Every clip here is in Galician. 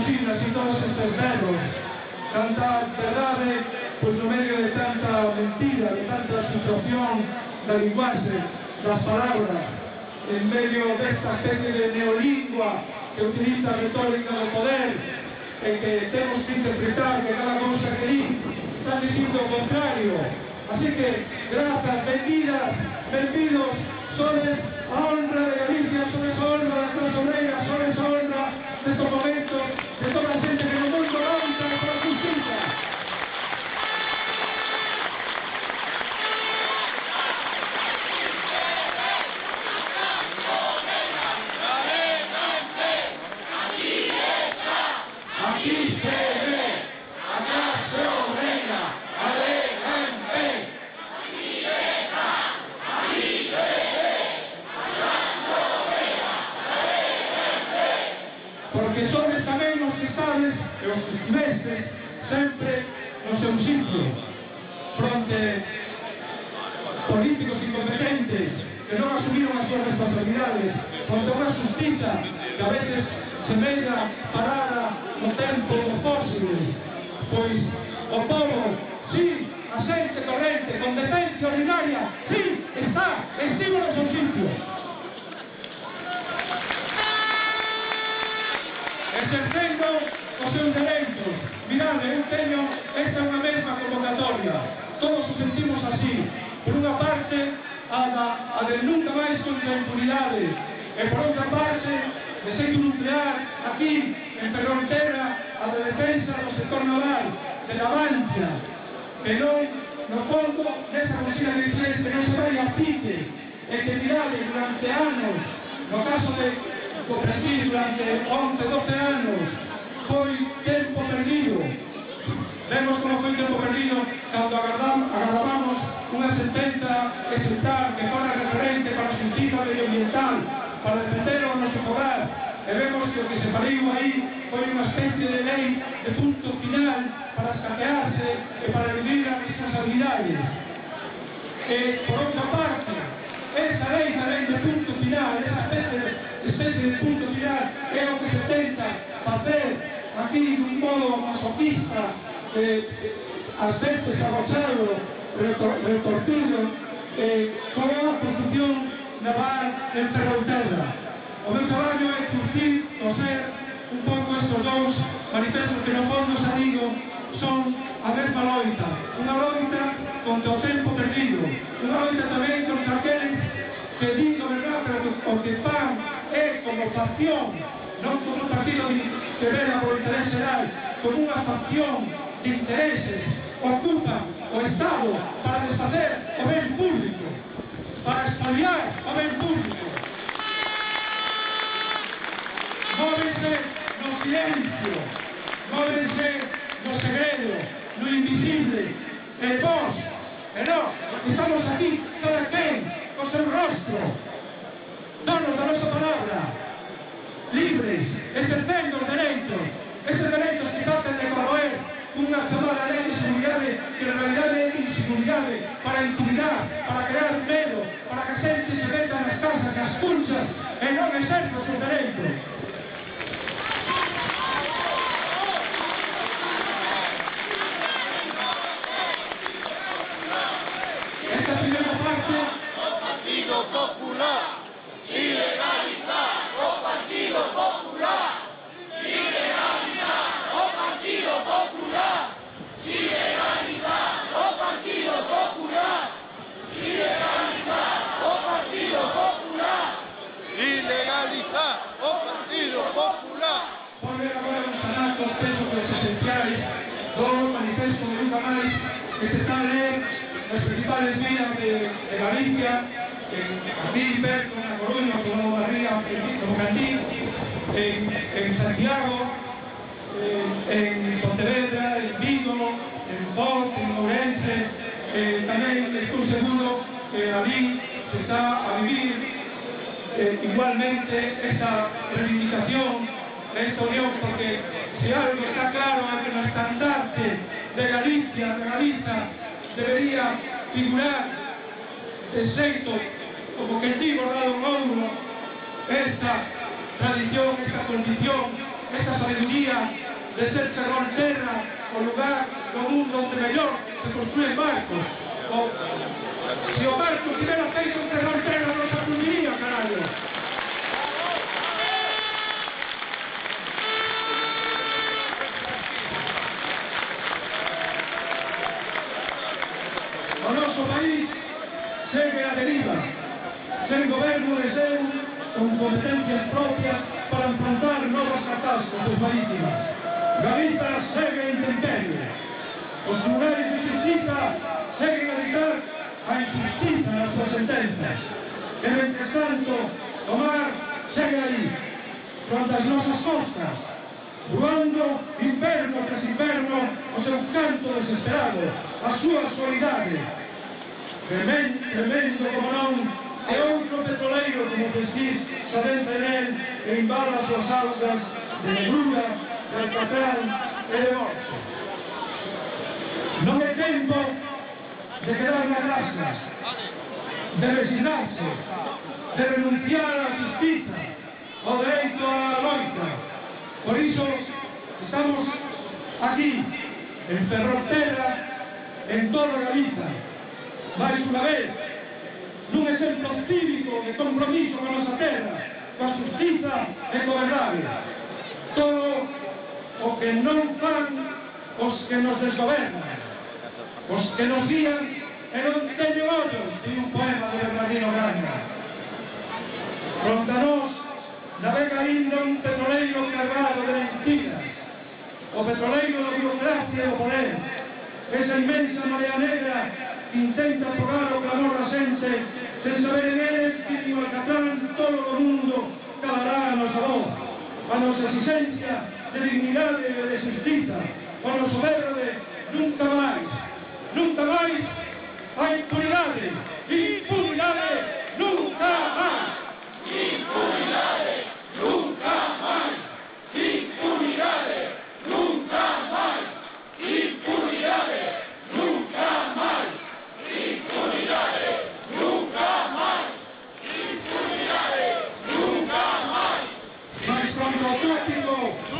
posible así todos estos verbos, tanta verdade, pois no medio de tanta mentira, de tanta situación da linguaxe, das palabras, en medio desta especie de neolingua que utiliza a retórica do poder, e que temos que interpretar que cada cousa que di está dicindo o contrario. Así que, grazas, benvidas, benvidos, sodes a honra de Galicia, sodes a honra da clase obrera, sodes a honra destos momentos de toda a xente que no mundo loita pola justiza. Aquí se ve a clase obrera, alega en pé. Aquí está, aquí se ve a clase obrera, alega en pé. Porque sodes tamén os que estades e os que estivestes sempre no seu sitio, fronte políticos incompetentes que non asumiron as súas responsabilidades, fronte a unha justiza que a veces semella parada no tempo dos fósiles, pois o povo, sí, a xente corrente, con decencia ordinaria, sí, estivo no seu sitio. Exercendo os seus dereitos. Mirade, eu teño esta unha mesma convocatoria. Todos os sentimos así. Por unha parte, a de nunca máis contra a impunidade. E por outra parte, de xeito nuclear, aquí, en Ferroltera, a de defensa do sector naval, de la Mancha, que non, no fondo, nesa consigna de Iglesias, que non se vai a pique, e que mirade durante anos, no caso de Copretil, durante 11, 12 anos, foi tempo perdido. Vemos como foi tempo perdido cando agardábamos unha sentenza exemplar que fora referente para a justiza medioambiental, para defender o noso fogar, e vemos que o que se pariu aí foi unha especie de lei de punto final para escaquearse e para eludir as responsabilidades. E, por outra parte, esa lei tamén de punto final, esa especie de punto final, é o que se tenta facer aquí dun modo masoquista, ás veces arrochado, retorcido, con a construcción naval en Ferrolterra. O meu traballo é curtir, coser un pouco estes dous manifestos que no fondo, xa digo, son a mesma loita. Unha loita contra o tempo perdido. Unha loita tamén contra aqueles que din gobernar, pero o que fan é como facción, non como un partido que vela por interés geral, como unha facción de intereses, ocupan o Estado para desfacer o ben público, para expoliar o ben público. Móvense no silencio, móvense no segredo, no invisible, e vos, e nós, estamos aquí, cada quen, co seu rostro, donos da nosa palabra, libres, exercendo os dereitos que traten de corroer unha chamada lei de seguridade que en realidade é inseguridade para intimidar, para crear medo, para que a xente se meta nas casas, nas cunchas e non exerce os seus dereitos. Esta primeira parte, o Partido Popular, ilegalizar o Partido Popular, ilegalizar o Partido Popular, ilegalizar o Partido Popular, ilegalizar o Partido Popular, ilegalizar o Partido Popular. Por ver agora uns anatos pesos esenciais do manifesto de Nunca Máis que se está a ler nas principales vías de Galicia, aquí perto, na Coruña, como Barría, como Candí, en Santiago, en Pontevedra, en Vigo, en Foz, en Ourense, tamén estou seguro que ali se está a vivir igualmente esta reivindicación, esta unión, porque si algo está claro é que no estandarte de Galicia, de Galiza, debería figurar de xeito como que ti bordado en ouro esta tradición, esta condición esta sabiduría de ser terror terra, o lugar do mundo onde mellor se construyen barcos. Se o barco tivera feito un terror terra, non se fundiría, carallo. O noso país segue a deriva, sen goberno de seu, con competencias propias para enfrentar novas catástrofes marítimas. Galiza segue en intemperie. Os tribunais de justiza seguen a dictar a injustiza nas súas sentenzas. E, mentre tanto, o mar segue aí, fronte as nosas costas, voando inverno tras inverno o seu canto desesperado, a súa soidade. Tremendo como non, e outro petroleiro como Prestige se adentra nel e invada as súas augas de negrura, de alcatrán e de morte. Non é tempo de quedar nas rasgas, de resignarse, de renunciar á justiza, ao dereito á loita. Por iso estamos aquí, en Ferrolterra, en toda Galiza, máis unha vez, nun exemplo cívico de compromiso con a nosa terra, coa justiza e co verdade. Todo o que non fan os que nos desgobernan, os que nos guían e non teñen ollos, di un poema de Bernardino Granda. Fronte a nós navega ainda un petroleiro cargado de mentiras, o petroleiro da burocracia e do poder, esa inmensa marea negra que intenta afogar o clamor da xente sen saber en eles que nin o alcatrán todo o mundo calará a nosa voz, a nosa exigencia de dignidade e de justiza, o noso verde nunca máis a impunidade, impunidade nunca máis, impunidade nunca máis, impunidade nunca máis, impunidade nunca máis, impunidade nunca máis, impunidade nunca máis. Mais contra o tópico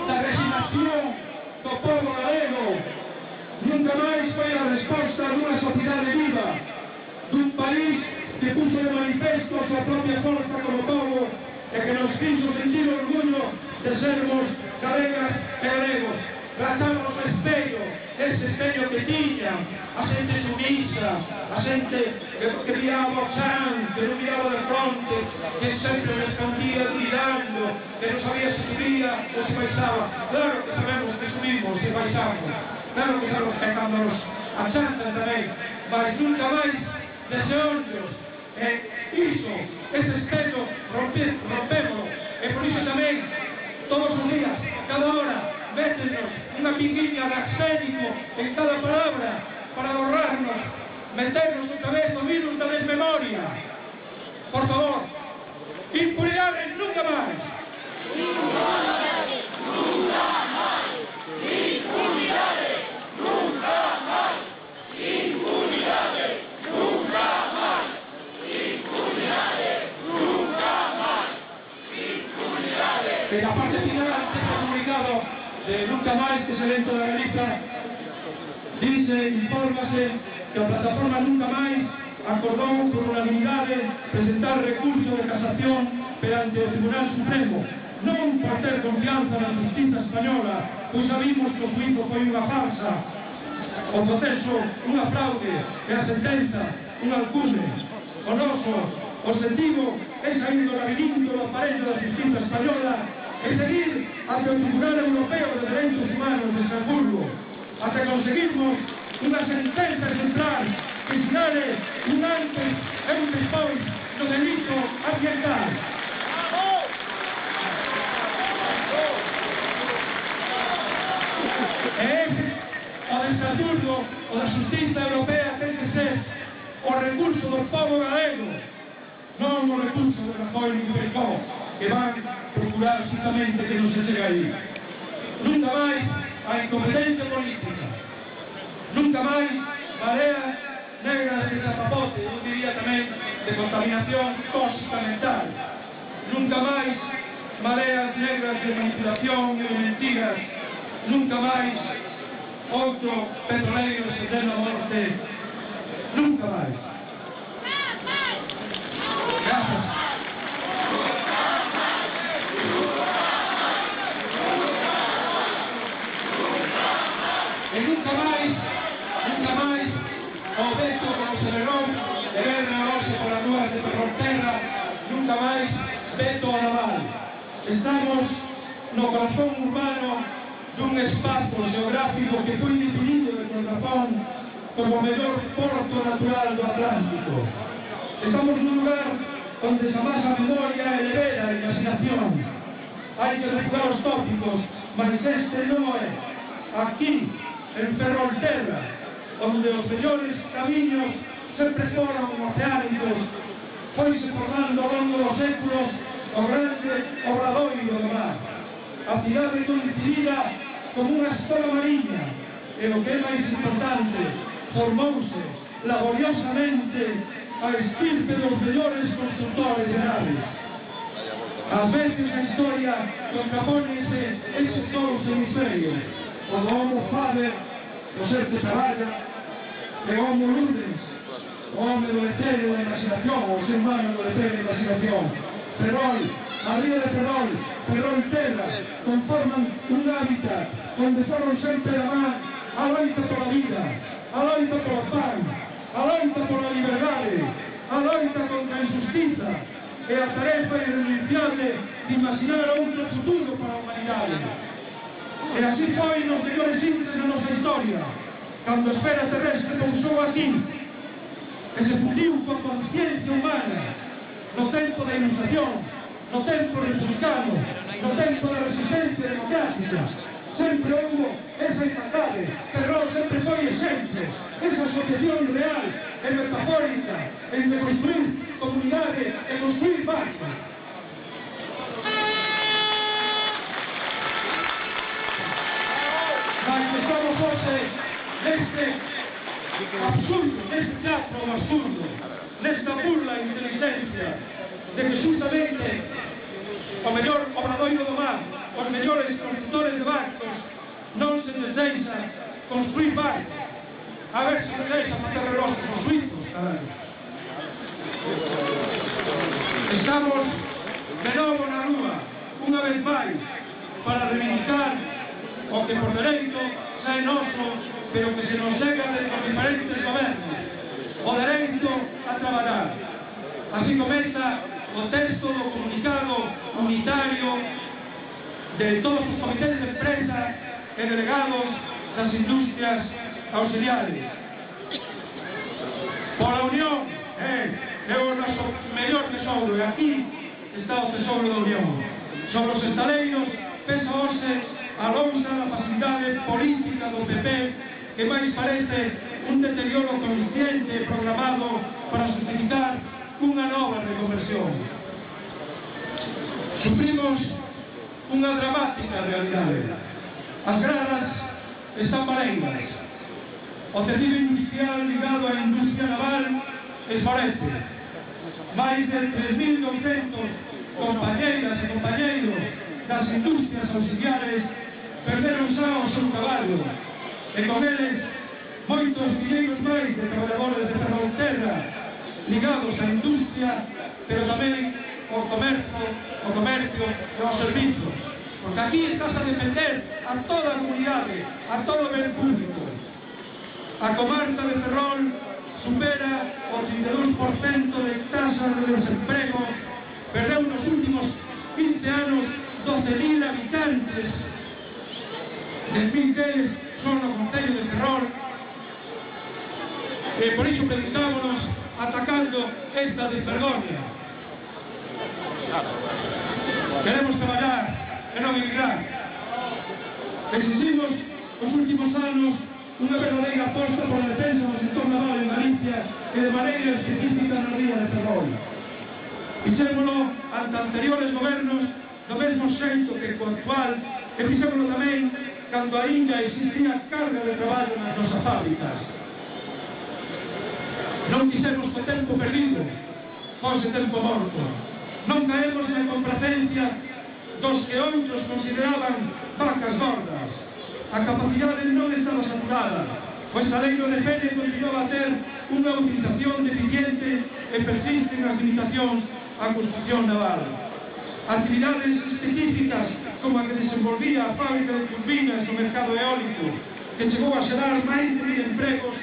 da resignación do povo galego, nunca máis foi a resposta dunha sociedade viva, dun país que puso de manifesto a súa propia forza como povo e que nos fixo sentir orgullo de sermos galegas e galegos. Gastamos o espello, ese espello que tiña a xente sumisa, a xente que miraba o chan, que non miraba de fronte, que sempre respondía gritando, que non sabía se subía ou se baixaba. Claro que sabemos que subimos e baixamos, claro que sabemos que cando nos achantan tamén, mas nunca máis deseonllos. Iso, ese espello, rompémoslo, e por iso tamén, todos os días, cada hora, métenos unha pinguinha de arsénico en cada palabra para borrarnos, meternos outra vez o virus da desmemoria. Por favor, impunidade nunca máis. Impunidade nunca máis. Impunidade nunca máis. Impunidade nunca máis. Impunidade nunca máis. Impunidade. En la parte final de este comunicado de Nunca Máis, que se dentro da Galiza, dice, infórmase que a plataforma Nunca Máis acordou por unanimidade presentar recurso de casación perante o Tribunal Supremo, non por ter confianza na justiza española, pois sabimos que o juízo foi unha farsa, o proceso unha fraude e a sentenza un alcume. O noso objetivo é sair do labirinto do aparello da justiza española e seguir hacia o Tribunal Europeo de Dereitos Humanos de Estrasburgo, hasta conseguirmos unha sentenza exemplar que sinale un antes e un despois do delito ambiental. E ese, o de Estrasburgo, o da justiza europea, ten que ser o recurso do povo galego, non o recurso de Rajoy e Feijó, que van procurar justamente que non se chegue aí. Nunca máis a incompetencia política, nunca máis marea negra de tapapote, eu diría tamén de contaminación tóxica mental, nunca máis mareas negras de manipulación e de mentiras, nunca máis outro petroleiro se den a morte, nunca máis. Gracias. E nunca máis, o veto como se verón de guerra hoxe por as ruas de Ferrolterra, nunca máis veto ao naval. Estamos no corazón urbano dun espazo geográfico que foi definido de Contrapón como o mellor porto natural do Atlántico. Estamos nun lugar onde se amasa a memoria e libera a imaginación. Hai que recuperar os tópicos, mas este non é. Aquí, en Ferrolterra, onde os mellores camiños sempre foron oceánicos, foise formando ao longo dos séculos o grande obradoiro do mar. A cidade coincidida como unha escola mariña, e o que é máis importante, formouse laboriosamente a estirpe dos mellores constructores de naves. Ás veces na historia contrapónese eses dous hemisferios, o do homo faber, o ser que traballa, e o homo ludens, o home do etéreo da imaginación, o ser humano do etéreo da imaginación. Ferrol, a ría de Ferrol, Ferrolterra, conforman un hábitat onde foron sempre a mar a loita pola vida, a loita polo pan, a loita pola liberdade, a loita contra a injustiza e a tarefa irrenunciable de imaginar outro futuro para a humanidade. E así foi nos mellores índices da nosa historia, cando a esfera terrestre pousou aquí e se fundiu coa conciencia humana no tempo da ilustración, no tempo republicano, no tempo da resistencia democrática. Sempre houve esa igualdade, pero sempre foi exemplo, esa asociación real e metafórica en de construir comunidade e construir barcos. Mas estamos hoxe neste absurdo, neste teatro absurdo, nesta burla inteligencia de que justamente o mellor obradoiro do mar, os mellores constructores de barcos, non se les deixa construir barcos. A ver se les deixa facer reloxos os suizos, caralho. Estamos de novo na rúa, unha vez máis, para reivindicar o que por dereito xa é noso, pero que se nos chega de los diferentes gobernos, o dereito a traballar. Así comeza o texto do comunicado unitario de todos os comités de empresa e delegados das industrias auxiliares. Pola Unión é o noso mellor tesouro, e aquí está o tesouro da Unión. Sobre os estaleiros pesa hoxe a lousa da facilidade política do PP, que máis parece un deterioro consciente e programado para justificar unha nova reconversión. Sufrimos unha dramática realidade. As gradas están baleiras. O tecido industrial ligado á industria naval esforece. Máis de 3.200 compañeiras e compañeiros das industrias auxiliares perderon xa o seu traballo, e con eles moitos milleiros máis de traballadores de Ferrolterra ligados á industria, pero tamén ao comercio e aos servizos, porque aquí estás a defender a toda a comunidade, a todo o ben público. A comarca de Ferrol supera o 32% de taxa de desemprego, perdeu nos últimos 15 anos 12.000 habitantes, 10.000 deles son no concello de Ferrol, e por iso preguntámonos atacando esta desvergonia. Queremos traballar e non emigrar. Exigimos os últimos anos unha verdadeira aposta por a defensa do sector naval en Galicia e de maneira específica na ría de Ferrol. Fixémolo ante anteriores gobernos do mesmo xeito que co actual, e fixémolo tamén cando ainda existía carga de traballo nas nosas fábricas. Non quixemos co tempo perdido fose tempo morto. Non caemos na complacencia dos que outros consideraban vacas gordas. A capacidade non estaba saturada, o estaleiro de Fene continuaba a ter unha utilización deficiente e persisten as limitacións á construcción naval. Actividades específicas como a que desenvolvía a fábrica de turbinas no mercado eólico, que chegou a xerar máis de 1000 empregos,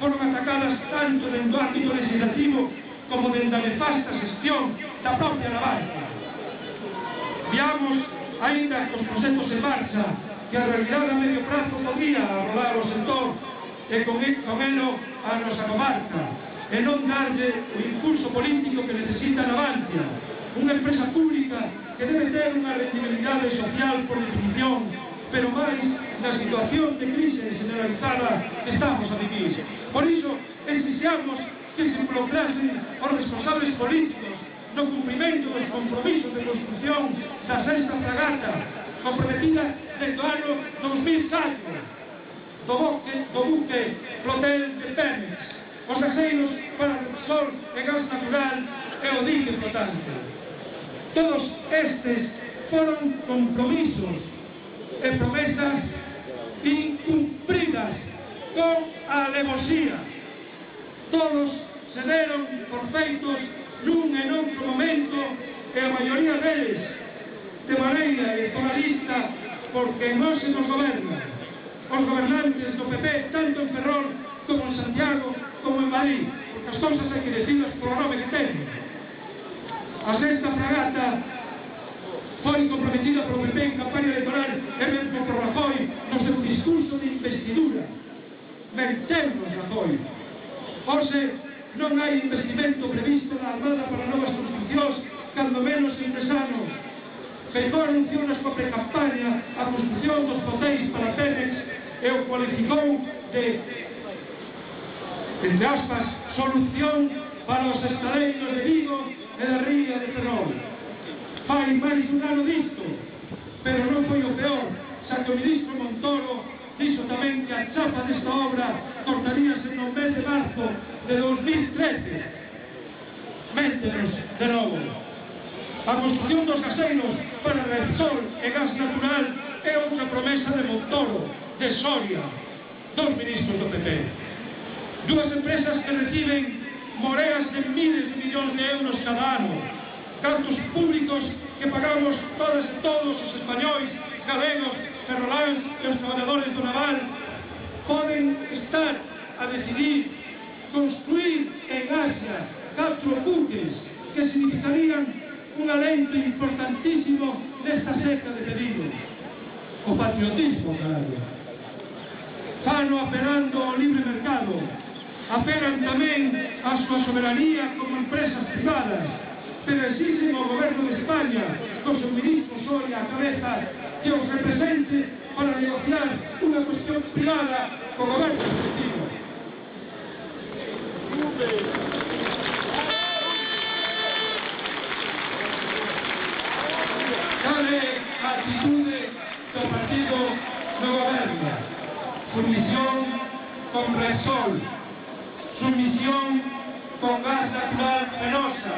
foron atacadas tanto dentro do ámbito legislativo como dentro da nefasta xestión da propia navalca. Viamos, aínda cos proxectos en marcha, que a realidade a medio prazo podría arrolar o sector e con elo a nosa comarca, e non darlle o impulso político que necesita Navantia, unha empresa pública que debe ter unha rendibilidade social por definición, pero máis na situación de crise generalizada que estamos a vivir. Por iso, exixamos que se involucrasen os responsables políticos no cumprimento dos compromisos de construcción da sexta fragata, comprometida desde o ano 2004, do buque flotel de Pemex, os aceiros para Repsol e gas natural e o dique flotante. Todos estes foron compromisos e promesas incumpridas con alevosía. Todos se deron por feitos nun e noutro momento e a maioría deles de maneira electoralista porque non se nos goberna. Os gobernantes do PP, tanto en Ferrol como en Santiago como en Madrid, porque as cousas hai que decirlas polo nome que teñen. A sexta fragata foi comprometida polo PP en campaña electoral e mesmo por Rajoy no seu discurso de investidura. Mentemos Rajoy. Hoxe non hai investimento previsto na Armada para novas construccións, cando menos en 3 anos. Feijóo anunciou na súa pre-campaña a construcción dos flotéis para Pemex e o cualificou de, entre aspas, solución para os estaleiros de Vigo e da ría de Ferrol. Fai máis un ano disto, pero non foi o peor, xa que o ministro Montoro dixo tamén que a chapa desta obra cortaríase no mes de marzo de 2013. Méntenos de novo. A construcción dos gaseiros para Repsol e gas natural é outra promesa de Montoro, de Soria, dos ministros do PP. Dúas empresas que reciben moreas de miles de millóns de euros cada ano, cartos públicos que pagamos todos os españois, galegos, ferroláns e os traballadores do naval, poden estar a decidir construir en Asia 4 buques que significarían un alento importantísimo nesta seca de pedidos. O patriotismo, caralho. Fano apelando ao libre mercado, apelan tamén a súa soberanía como empresas privadas, pero exigen ao goberno de España, con seu ministro Soria a cabeza, que os represente para negociar unha cuestión privada co goberno argentino. Cal é a actitude do partido no goberno? Submisión con Repsol, submisión con gas natural Fenosa,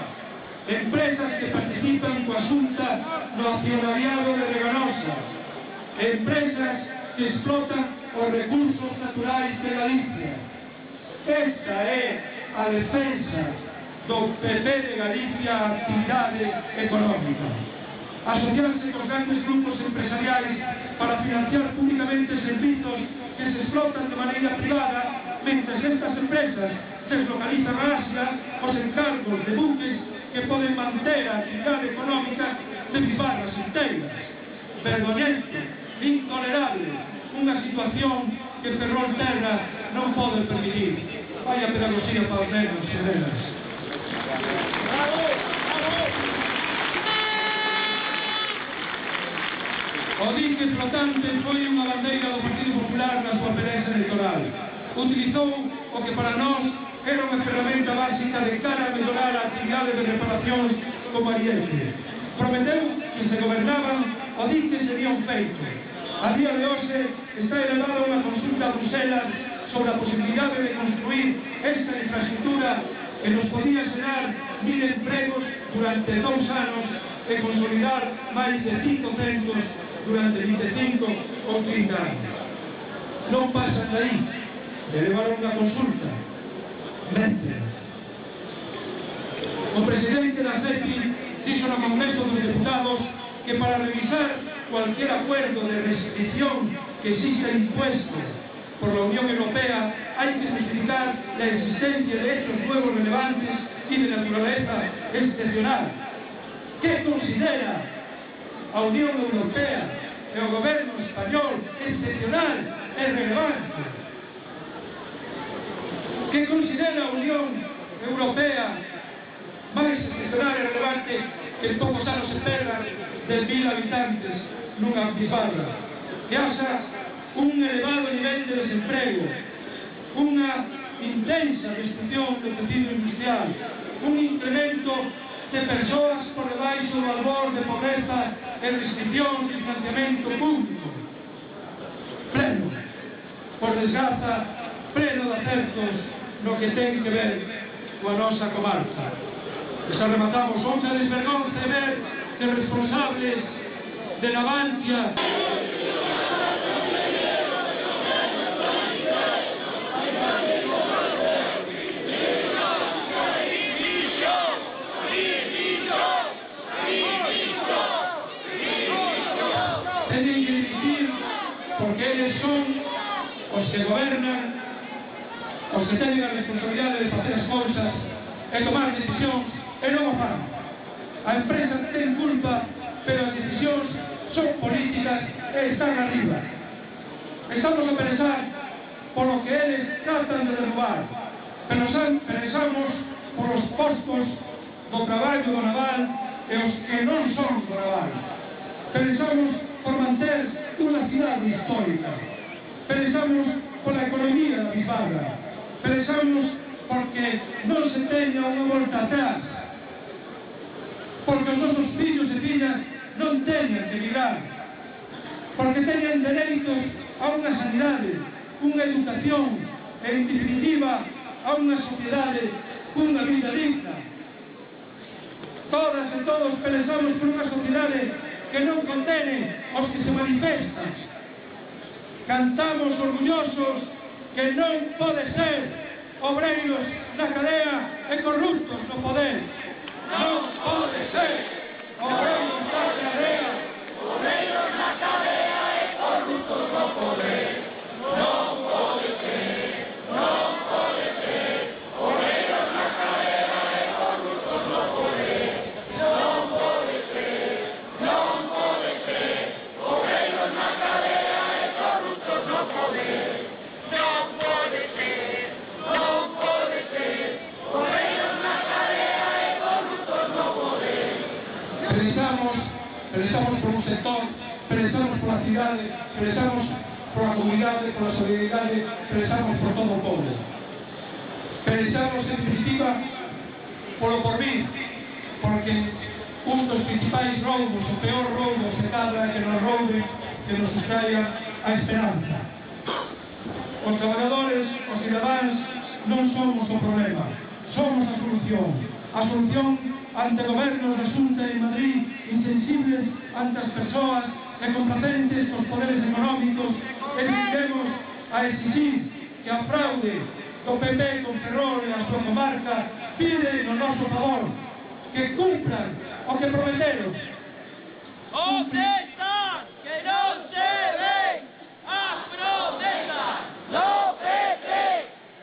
empresas que participan coa Xunta no accionariado de Reganosa, empresas que explotan os recursos naturais de Galicia. Esta é a defensa do PP de Galicia a actividade económica. Asociarse con grandes grupos empresariais para financiar públicamente servizos que se explotan de maneira privada, mentre estas empresas deslocalizan a Asia os encargos de buques que poden manter a actividade económica de bifarras inteiras. Vergoñento, intolerable, unha situación que Ferrol Terra non pode permitir. Vaya pedagogía para os nenos e nenas. O dique flotante foi unha bandeira do Partido Popular na súa pelea electoral. Utilizou o que para nós era unha ferramenta básica de cara a mellorar a actividade de reparacións como Ariete. Prometeu que se gobernaban o dique sería un feito. A día de hoxe está elevada unha consulta a Bruselas sobre a posibilidade de construir esta infraestructura que nos podía xerar 1000 empregos durante 2 anos e consolidar máis de 5 centros durante 25 ou 30 anos. Non pasan de aí, de levar unha consulta. Menten. O presidente da CEPI dixo no Congreso dos Deputados que para revisar cualquier acuerdo de restricción que exista impuesto por la Unión Europea hay que justificar la existencia de hechos nuevos relevantes y de naturaleza excepcional. ¿Qué considera a Unión Europea e o Goberno español excepcional e relevante? ¿Qué considera a Unión Europea máis excepcional e relevante que en poucos anos se perdan de 1000 habitantes nunha bifarra? Que haxa un elevado nivel de desemprego, unha intensa destrucción do tecido industrial, un incremento de persoas por debaixo do albor de pobreza e restricción de financiamento público. Pleno, por desgraza, pleno de acertos no que ten que ver coa nosa comarca. E xa rematamos, onde a desvergonza de ver que responsables de Navantia teñen que dimitir porque eles son os que gobernan, os que teñen a responsabilidade de facer as cousas e tomar decisións e non o fan. A empresa ten culpa, pero as decisións son políticas e están arriba. Estamos a pensar polo que eles tratan de derrubar, pensamos polos postos do traballo do naval e os que non son do naval. Pensamos por manter unha cidade histórica. Pensamos pola economía da bifarra. Pensamos porque non se teña unha volta atrás. Porque os nosos fillos e fillas non teñan que migrar. Porque teñan dereitos a unha sanidade, unha educación e, en definitiva, a unha sociedade cunha vida digna. Todas e todos pensamos por unha sociedade que non contene os que se manifestan. Cantamos orgullosos que non pode ser obreiros na cadea e corruptos no poder. Non pode ser obreiros na cadea, obreiros na cadea e corruptos no poder. Non pode ser, non pode ser, obreiros na cadea e corruptos no poder. Non pode ser, non pode ser, obreiros na cadea e corruptos no poder. Non pode ser, non pode ser, obreiros na cadea e corruptos no poder. Pensamos por un sector, pensamos por la cidade, pensamos por la comunidade, por la solidaridade, pensamos por todo o povo. Pensamos, en definitiva, polo porvir, porque un dos principais roubos, o peor roubo se cadra que nos roube, que nos sustraia a esperanza. Os traballadores, os cidadáns, non somos o problema, somos a solución. A solución ante gobernos da Xunta de Madrid insensibles ante as persoas e complacentes cos poderes económicos e tendemos a exigir que a fraude do PP con Ferrol e a súa comarca pide no noso favor que cumplan o que prometeron. ¿Dónde están? ¡Que no se ven! ¡As promesas! ¡No PP!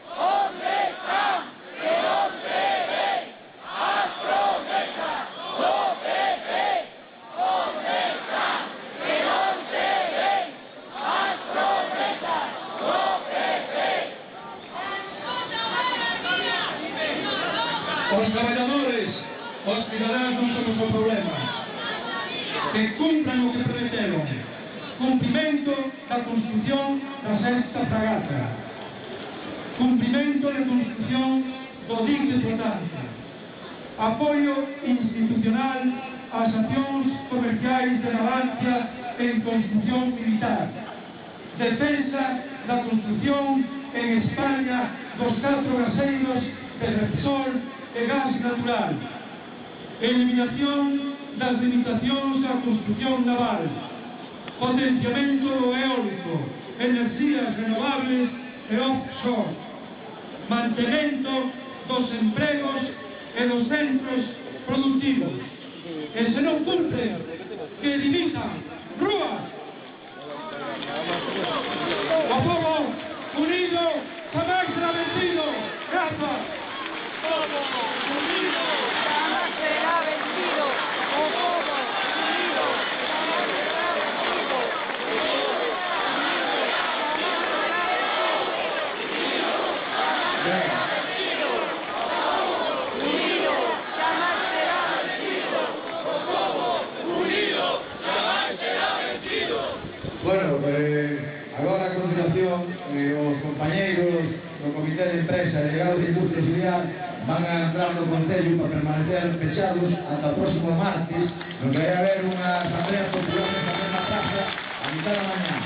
¿Dónde están? ¡Que no se ven! ¡As promesas! ¡No PP! ¿Dónde están? ¡Que no se ven! ¡As promesas! ¡No PP! Os traballadores, os cidadáns non somos o problema. Que cumplan o que prometeron. Cumprimento da construción da sexta fragata. Cumprimento da construción do dique de Flotanza. Apoio institucional ás accións comerciais de Navantia en construción militar. Defensa da construción en España dos 4 gaseiros de Repsol e gas natural. Eliminación das limitacións da construcción naval, potenciamento do eólico, enerxías renovables e offshore, mantemento dos empregos e dos centros productivos. E se non cumplen, que dimitan. Rúa! O povo unido jamás será vencido. Grazas! Povo unido jamás será vencido. O povo unido jamás será vencido. Bueno, agora a continuación os compañeiros do Comité de Empresa e Delegados de Industria Auxiliar van a entrar no Concello para permanecer pechados ata o próximo martes, no que vai haber unha asamblea popular nesta mesma praza a mitad da mañá.